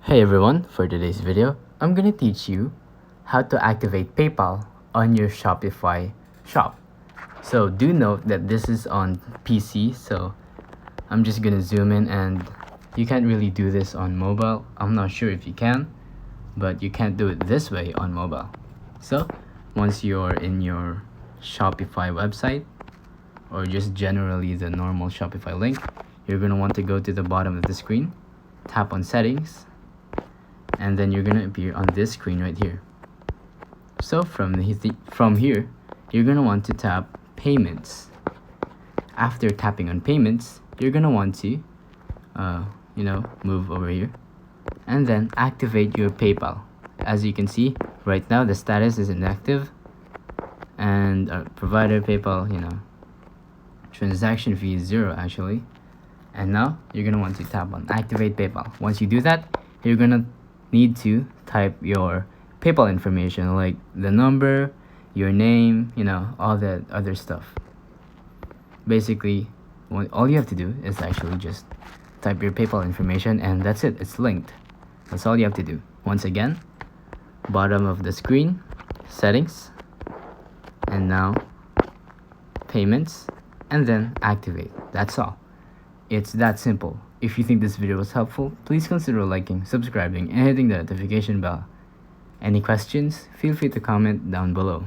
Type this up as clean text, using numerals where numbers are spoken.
Hey everyone, for today's video, I'm gonna teach you how to activate PayPal on your Shopify shop. So do note that this is on PC, so I'm just gonna zoom in, and you can't really do this on mobile. I'm not sure if you can, but you can't do it this way on mobile. So once you're in your Shopify website, or just generally the normal Shopify link, you're gonna want to go to the bottom of the screen, tap on settings, and then you're gonna appear on this screen right here. So from here, you're gonna want to tap payments. After tapping on payments, you're gonna want to move over here and then activate your PayPal. As you can see right now, the status is inactive, and provider PayPal, transaction fee is 0 actually. And now you're gonna want to tap on activate PayPal. Once you do that, you're gonna need to type your PayPal information, like the number, your name, all that other stuff. Basically, all you have to do is actually just type your PayPal information, and that's it. It's linked. That's all you have to do. Once again, bottom of the screen, settings, and now payments, and then activate. That's all. It's that simple. If you think this video was helpful, please consider liking, subscribing, and hitting the notification bell. Any questions? Feel free to comment down below.